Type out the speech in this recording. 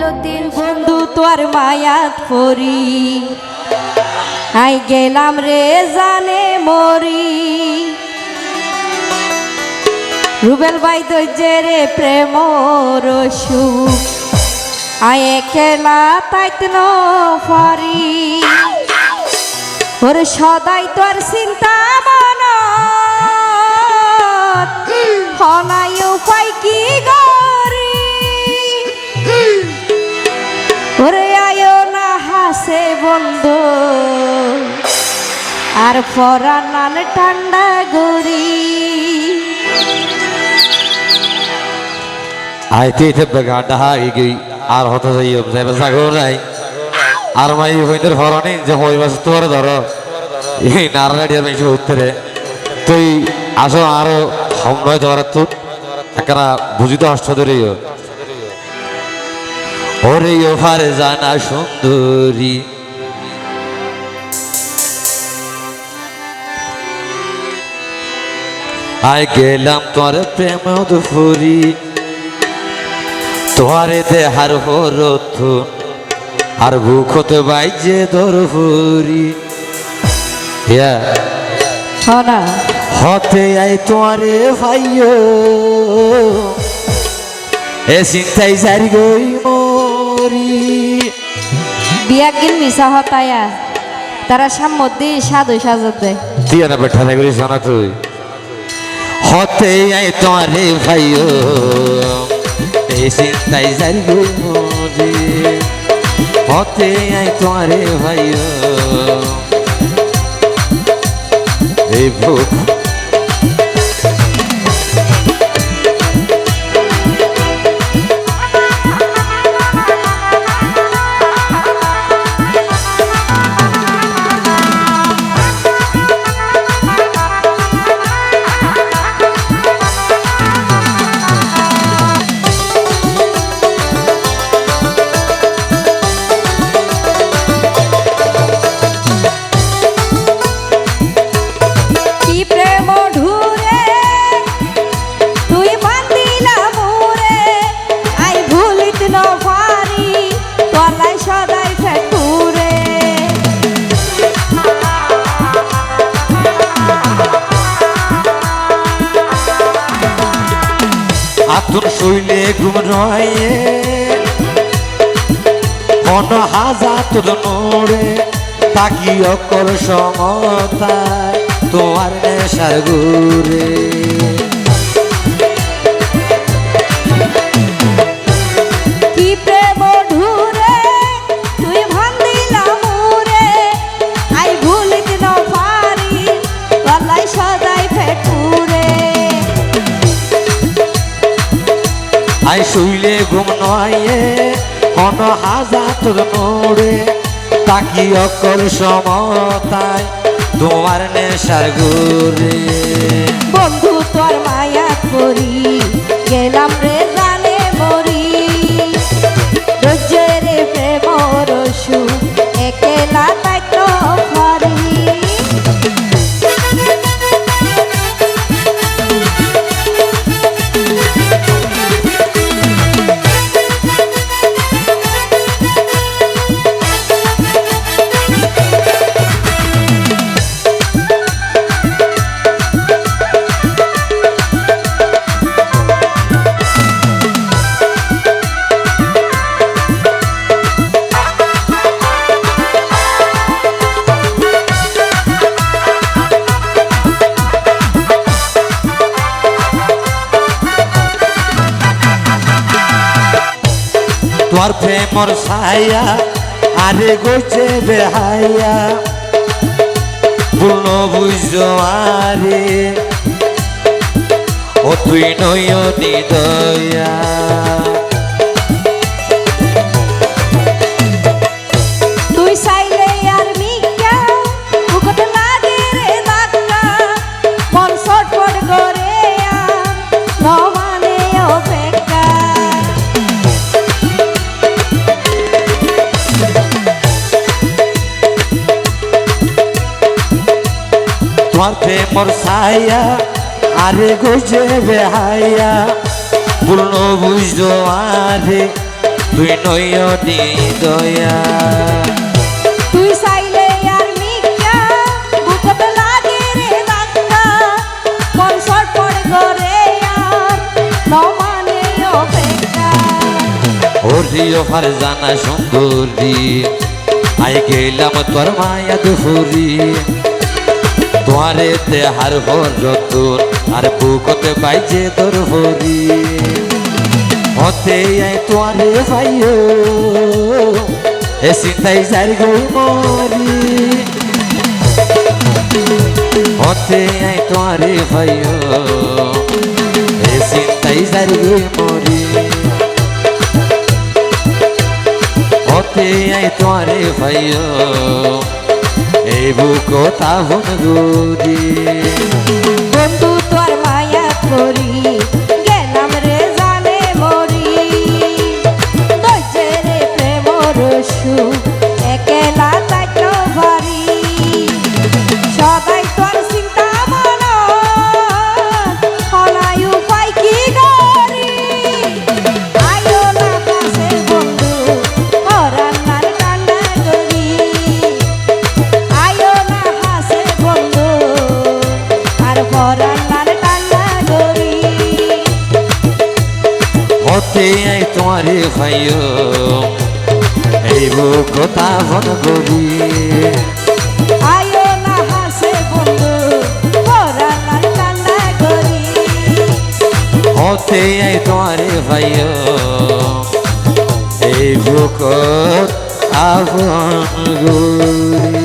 যতীন বন্ধু তোর মায়াত পরি আই গেলাম রে জানে মরি রুবেল ভাই দৈর্যের প্রেম রসু আই একলা তাইত পারি ওর সদাই তোর চিন্তা মন হলাই উপায় কি গরি ওরে আয়ো না হাসে বন্ধু আর পরা নান ঠান্ডা গরি আইতে গাড্ডা হাই গই আর হতে যাই যাইবা সাগর নাই আর মাই হইদের হরনি যে হই বাস তোর ধর এই নারায়ণিয়ার মেশে উত্তরে তুই আসো আরো সময় ধর তো একরা বুঝিত অষ্ট ধরে ওরে ওভারে জানা সুন্দরী আই গেলাম তোর প্রেম দুপুরি তোরে দেহার হরথ আর বুকত বাইজে দরহুরি না হতে আই তোরে ভাইও এ চিন্তাই সারি গই মরি বিয়াগিন মিশা হতায়া তারা সামধ্যে সাধু সাজতে তুই না বেঠা করি শোনা তুই হতে আই তোরে ভাইও এই চিন্তাই সারি গই মরি হতে আই তোরে ভাইও এই ভূত আতুর শৈলে ঘুম রয়ে মন হাজার নোড়ে তাকি অকর সমতায় তোমার নেশার ঘুরে কি প্রেম ঢুরে তুই ভান্দিলা মুরে আই ভুলিত ন পারি গলাই সদাই ফেটুরে আই শুইলে ঘুম নয়ে মন হাজার নোড়ে তাকি অকর সমতায় তোমার নেশার ঘুরে বন্ধু তোর মায়া করি গেলাম রে জানে মরি রোজের প্রেম রসু একলা তাইতো পারি তোর প্রেমর ছায়া আরে গইছে বেহাইয়া পূর্ণ বুঝো আরে ও তুই নয়নি দয়া তুই চাইলে আর মিকা বুকত লাগে রে ধাক্কা মন ছটফট করে নমানে অপেক্ষা তোর প্রেমর ছায়া আরে গইছে বেহাইয়া পূর্ণ বুঝো আরে তুই নয়নি দয়া তুই চাইলে আর মিকা বুকত লাগে রে ধাক্কা মন ছটফট করে আর নমানে অপেক্ষা ওরিও ফার জানা সুন্দরী আই গেলাম তোর মায়া দুপুরি তোয়ারে দেহার ভর রতুন আর বুকতে বাইজে তোর হরি হতে আই তোয়ারে ভাইও এ চিন্তাই যার গই মরি হতে আই তোয়ারে ভাইও এ চিন্তাই যার গই মরি হতে আই তোয়ারে ভাইও এই বুক তাহন গুরি বন্ধু তোর মায়া করি গেলাম রে জানে মরি দইছে রে প্রেম রসু একেলা তাইতো ভারি সদাই তোর চিন্তা মন হলাই উপায় কি করি আয়ো না কাছে বন্ধু হরান্নার কান্না করি আয়ো না হাসে বন্ধু আর হরান্নার কান্না করি হতে আই তোমারে ভাইও এই বুক তাহন গুরি আয়ো না হাসে বন্ধু হরান্নার কান্না করি হতে আই তোমারে ভাইও এই বুক তাহন গুরি